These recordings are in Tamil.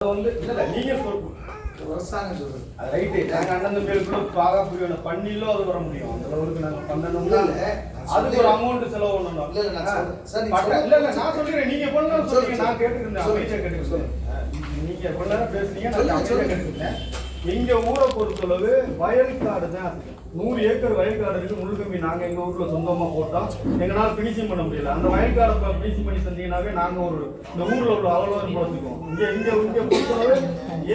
நீங்க அரசாங்கம் சொல்றது ரைட்டு. நாங்க அண்ணன் பேருக்குள்ள பாகா புரியல பண்ணிலோ அது வர முடியும். அந்த அளவுக்கு நாங்க பண்ணணும்னா அதுக்கு ஒரு அமௌண்ட் செலவு பண்ணணும். இல்ல நான் சொல்றேன், நீங்க பண்ணணும் சொல்லுங்க. நான் கேட்டுக்கிறேன், அமைச்சர் கேட்டுக்கிறேன். நீங்க பண்ண பேசுனீங்க, நான் அமைச்சர் கேட்டுக்கிறேன். எங்க ஊரை பொறுத்தளவு வயல்காடு தான். 100 ஏக்கர் வயல்காடு இருக்கு. முள்ளுக்கம்பி நாங்க எங்க ஊர்ல சொந்தமா போட்டோம். எங்களால பினிஷிங் பண்ண முடியல. அந்த வயல்காடை பினிஷிங் பண்ணி தந்தீங்கன்னாவே நாங்க இந்த ஊர்ல உள்ள அவ்வளவு குறைச்சிக்குவோம். இங்க பொறுத்தளவு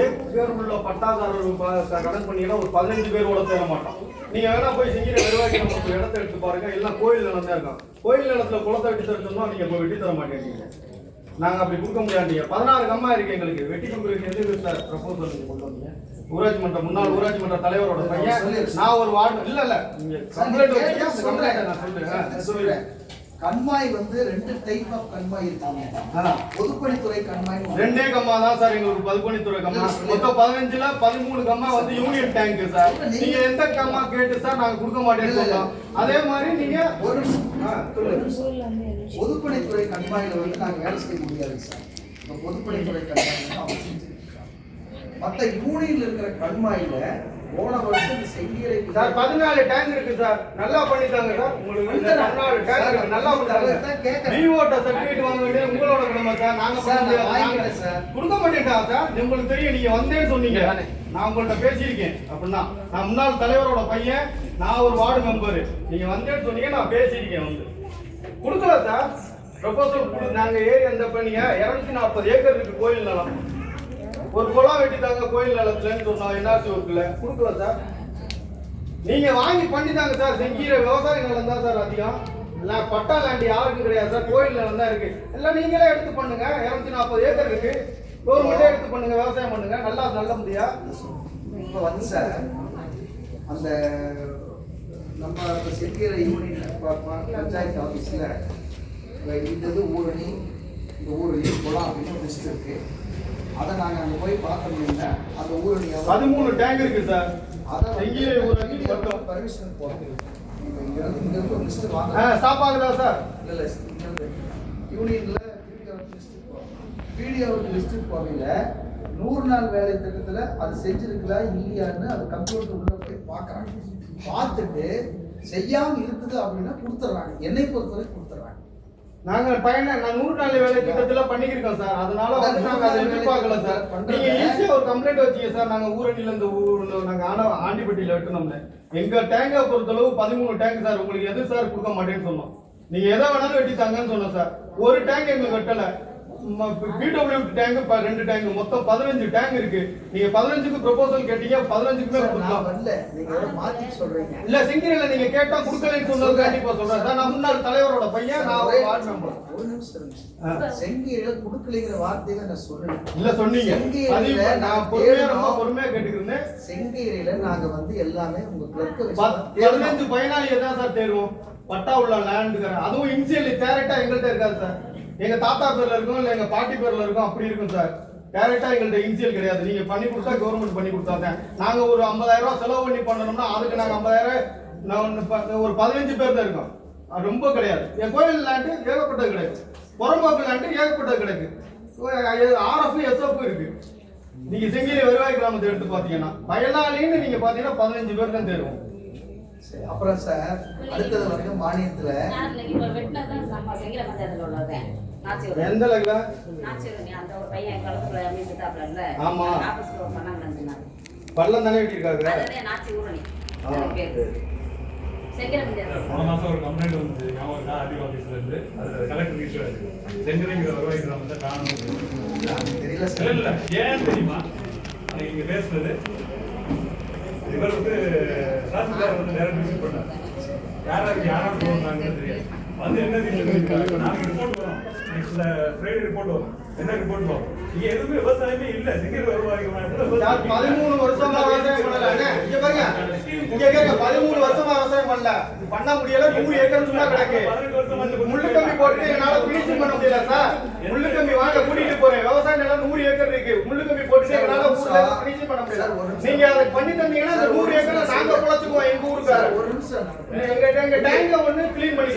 ஏக்கர் உள்ள பட்டாதாரர்கள் கணக்கு பண்ணீங்கன்னா ஒரு 15 பேரோட சேர மாட்டோம். நீங்க வேணா போய் செஞ்சு நிர்வாகி நம்ம இடத்த எடுத்து பாருங்க. எல்லாம் கோயில் நிலம் தான் இருக்கும். கோயில் நிலத்துல குளத்தை வெட்டி தரணும்னா நீங்க போய் வெட்டி தர மாட்டேங்கிறீங்க. நாங்க அப்படி கொடுக்க முடியாதீங்க. 16 கம்மா இருக்கு எங்களுக்கு. வெட்டி கொடுக்குறதுக்கு எது சார் ப்ரப்போசல் நீங்க கொண்டு வந்தீங்க? ஊராட்சி மன்ற முன்னாள் ஊராட்சி மன்ற தலைவரோட பையன் நான் ஒரு வார்டு இல்ல நீங்க கம்ப்ளைண்ட் வச்சீங்க. கம்ப்ளைண்ட் நான் சொல்றேன். கண்மாய் வந்து 2 டைப் ஆஃப் கண்மாய் இருக்காங்க. பொதுப்பணித்துறை கண்மாய் 2 கம்மா தான் சார் எங்களுக்கு. பொதுப்பணித்துறை கம்மா மொத்தம் 15ல 13 கம்மா வந்து யூனியன் டேங்க் சார். நீங்க எந்த கம்மா கேட்டு சார் நாங்க கொடுக்க மாட்டேன்னு சொல்றோம். அதே மாதிரி நீங்க ஒரு பொதுப்பணித்துறை கண்மாயில வந்து நாங்க வேலை செய்ய முடியாது சார். இந்த பொதுப்பணித்துறை கண்மாய் அவங்க செஞ்சிருக்காங்க. மற்ற யூனியன்ல இருக்கிற கண்மாயில போன வருஷம் செங்கீரை சார் 14 டேங்க் இருக்கு சார். நல்லா பண்ணிட்டாங்க சார். உங்களுக்கு 14 டேங்க் இருக்கு. நல்லா பண்ணிட்டாங்க. டிஓட்ட சர்டிபிகேட் வாங்க வேண்டியது உங்களோட கடமை சார். நாங்க வாங்கிக்கிறேன் சார். கொடுக்க மாட்டேன்டா சார். உங்களுக்கு தெரியும், நீங்க வந்தேன்னு சொன்னீங்க. நான் உங்கள்ட்ட பேசியிருக்கேன். அப்படின்னா நான் முன்னாள் தலைவரோட பையன், நான் ஒரு வார்டு மெம்பர். நீங்க வந்தேன்னு சொன்னீங்க, நான் பேசியிருக்கேன். வந்து கொடுக்கல சார். ப்ரொபோசல் நாங்க ஏறி அந்த பண்ணீங்க. 240 ஏக்கர் இருக்கு கோயில் நிலம். ஒரு குளம் வெட்டிட்டாங்க கோயில் நிலத்துலன்னு சொன்னா என்ஆர்சி ஒர்க்ல கொடுக்கல சார். நீங்க வாங்கி பண்ணிட்டாங்க சார். செங்கீரை விவசாய நிலம் தான் சார் அதிகம். பட்டா லேண்ட் யாருக்கும் கிடையாது சார். கோயில் நிலம் தான் இருக்கு. எல்லாம் நீங்களே எடுத்து பண்ணுங்க. 240 ஏக்கர் இருக்கு. கவர்மெண்டே எடுத்து பண்ணுங்க, விவசாயம் பண்ணுங்க. நல்ல முடியா இப்போ வந்து சார் அந்த நம்ம செங்கீரை யூனியன் பஞ்சாயத்து ஆஃபீஸில் இந்த ஊரணி, இந்த ஊரணி குளம் அப்படின்னு லிஸ்ட் இருக்கு. அதை நாங்கள் அங்கே போய் பார்த்தோம்னா அந்த ஊரணி 13 டேங்க் இருக்கு சார். அதை செங்கீரை ஊரணி மட்டும் பர்மிஷன் போகிறோம். இங்கே ஒரு லிஸ்ட் வாங்க ஸ்டாப் ஆகுதா சார்? இல்லை யூனியனில் பிடிஓ லிஸ்ட்டுக்கு போகையில் 100 நாள் வேலை திட்டத்தில் அது செஞ்சிருக்குதா இல்லையான்னு அது கம்ப்யூட்டர் உள்ள போய் பார்க்குறாங்க. பார்த்துட்டு செய்யாமல் இருக்குது அப்படின்னா கொடுத்துட்றாங்க. என்னை பொறுத்தவரை கொடுத்துட்றாங்க. நாங்கள் நான் 100 நாள் வேலை திட்டத்துல பண்ணிக்கிருக்கோம் சார். அதனால வந்து நாங்கள் அதை எதிர்பார்க்கல சார். நீங்க ஈஸியா ஒரு கம்ப்ளைண்ட் வச்சீங்க சார். நாங்கள் ஊரணியில இந்த ஊர்ல நாங்கள் ஆண்டிப்பட்டியில வெட்டணும்னு. எங்க டேங்கை பொறுத்தளவு 13 டேங்க் சார். உங்களுக்கு எது சார் கொடுக்க மாட்டேன்னு சொன்னோம். நீங்க எதை வேணாலும் வெட்டித்தாங்கன்னு சொன்னோம் சார். ஒரு டேங்க் எங்களுக்கு வெட்டல. பிடபிள்யூ டேங்க் 2 டேங்க் மொத்தம் 15 டேங்க் இருக்கு. நீங்க 15க்கு ப்ரொபோசல் கேட்டீங்க. 15க்குமே கொடுக்கலாம். இல்ல செங்கீரையில நீங்க கேட்டா கொடுக்கலன்னு சொன்னது கண்டிப்பா சொல்றேன் சார். நான் முன்னாள் தலைவரோட பையன், நான் ஒரு வார்டு மெம்பர். ஒரு நிமிஷம் செங்கீரையில கொடுக்கலைங்கிற வார்த்தையை நான் சொல்லல. இல்ல சொன்னீங்க. நான் பொறுமையா கேட்டுக்கிறேன். செங்கீரையில நாங்க வந்து எல்லாமே உங்க கிளர்க்கு 15 பயனாளியை தான் சார் தேர்வோம். பட்டா உள்ள லேண்டுக்கு அதுவும் இனிஷியல் டைரக்டா எங்கள்கிட்ட இருக்காது சார். எங்க தாத்தா பேர்ல இருக்கும், இல்ல எங்க பாட்டி பேர்ல இருக்கும், அப்படி இருக்கும் சார். டைரக்டா எங்கள்கிட்ட இனிஷியல் கிடையாது. நீங்க பண்ணி கொடுத்தா கவர்மெண்ட் பண்ணி கொடுத்தாங்க. நாங்க ஒரு 50,000 ரூபாய் செலவு பண்ணி பண்ணணும்னா அதுக்கு நாங்க 50,000 ஒரு 15 பேர் தான் இருக்கோம். ரொம்ப கிடையாது. என் கோயில் லேண்டு ஏகப்பட்டது கிடையாது. புறம்போக்கு லேண்டு ஏகப்பட்டது கிடைக்கு. RF SF இருக்கு. நீங்க செங்கீரை வருவாய் கிராமத்தை எடுத்து பாத்தீங்கன்னா பயனாளின்னு நீங்க பாத்தீங்கன்னா 15 பேர் தான் தேர்வோம். அப்புறம் சார் அடுத்தது வந்து மானியத்துல எந்த லெவல்ல ஆமா பள்ளம் தானே வெட்டிருக்காங்க. போன மாசம் ஒரு கம்ப்ளைண்ட் வந்து ஆர்டிஓ ஆஃபீஸ்ல இருந்து அது கலெக்டர் இஷ்யூ ஆயிருக்கு. செங்கீரை வருவாய் கிராமத்தை காணும் தெரியல. இல்ல ஏன் தெரியுமா நீங்க பேசுறது? இவர் வந்து சாஸ்திரியார் வந்து நேரம் விசிட் பண்ணார். யாரும் போனாங்கன்னு தெரியாது. வந்து என்ன தெரியும், நாங்கள் ரிப்போர்ட் வரோம். நெக்ஸ்ட் ஃப்ரைடே ரிப்போர்ட் வரும். என்ன ரிப்போர்ட் வரும்? இங்க எதுவுமே விவசாயமே இல்ல. செங்கீரை வருவாய் 13 வருஷமா விவசாயம் பண்ணல. இங்க பாருங்க, இங்க கேட்க 13 வருஷமா விவசாயம் பண்ணல. பண்ண முடியல. 100 ஏக்கர் சும்மா கிடக்கு. முள்ளு கம்பி போட்டு என்னால பினிஷிங் பண்ண முடியல சார். முள்ளு கம்பி வாங்க கூட்டிட்டு போறேன். விவசாய நிலம் 100 ஏக்கர் இருக்கு. முள்ளு கம்பி போட்டு என்னால பினிஷிங் பண்ண முடியல. நீங்க அதை பண்ணி தந்தீங்கன்னா அந்த 100 ஏக்கர் நாங்க பொழைச்சுக்குவோம். எங்க ஊருக்கார எங்க டேங்க ஒண்ணு கிளீன் பண்ணி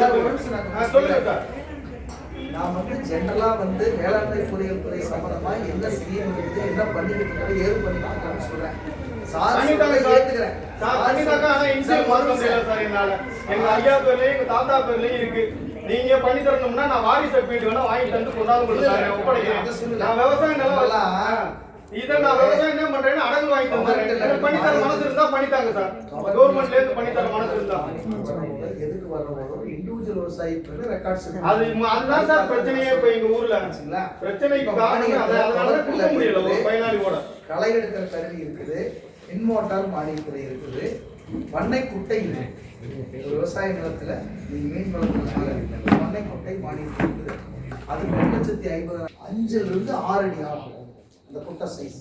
சொல்லுங்க சார். நான் வந்து ஜென்ரலா வந்து வேளாண்மை பொறியியல் துறை சம்பந்தமா என்ன ஸ்கீம் இருக்குது, என்ன பண்ணிட்டு இருக்கோம், ஏது பண்ணிட்டு சொல்றேன். சார் ஏத்துக்கிறேன். எங்க ஐயா பேர்லயும் எங்க தாத்தா பேர்லயும் இருக்கு. நீங்க பண்ணி தரணும்னா நான் வாரிசு சர்டிபிகேட் வேணா வாங்கி தந்து கொண்டாந்து ஒப்படைக்கிறேன். நான் விவசாய நிலம் இதை நான் விவசாயம் என்ன பண்றேன்னு அடங்கு வாங்கி தந்துறேன். பண்ணி தர மனசு இருந்தா பண்ணித்தாங்க சார். கவர்மெண்ட்ல இருந்து பண்ணி தர மனசு இருந்தா எதுக்கு வர்றோம் இண்டிவிஜுவல் விவசாயிக்கு ரெக்கார்ட்ஸ் அதுதான் சார் பிரச்சனையே. இப்ப எங்க ஊர்ல பிரச்சனைக்கு காரணம் அதனால கொடுக்க முடியல ஒரு பயனாளியோட. களை எடுக்கிற கருவி இருக்குது, மின்மோட்டார் மானியத்துறை இருக்குது, பண்ணை குட்டை ஒரு விவசாய நிலத்துல நீங்க மீன் வளர்க்கறதுனால பண்ணை குட்டை மானியத்துறை இருக்குது. அது 2,50,000 5 to 6 அடி ஆகும் அந்த குட்டை சைஸ்.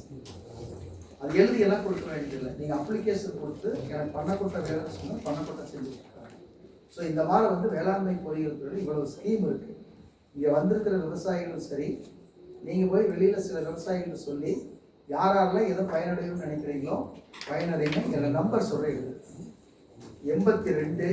அது எழுதி எல்லாம் கொடுக்க வேண்டியதில்லை. நீங்க அப்ளிகேஷன் கொடுத்து எனக்கு பண்ண குட்டை வேலை சொன்னா பண்ண குட்டை செஞ்சு கொடுக்குறாங்க. ஸோ இந்த மாதிரி வந்து வேளாண்மை பொறியியல் துறை இவ்வளவு ஸ்கீம் இருக்கு. இங்க வந்திருக்கிற விவசாயிகளும் சரி, நீங்க போய் வெளியில சில விவசாயிகள் சொல்லி யாரெல்லாம் எதை பயனடையும்னு நினைக்கிறீங்களோ பயனடைங்க. என்னோட நம்பர் சொல்றேன், 82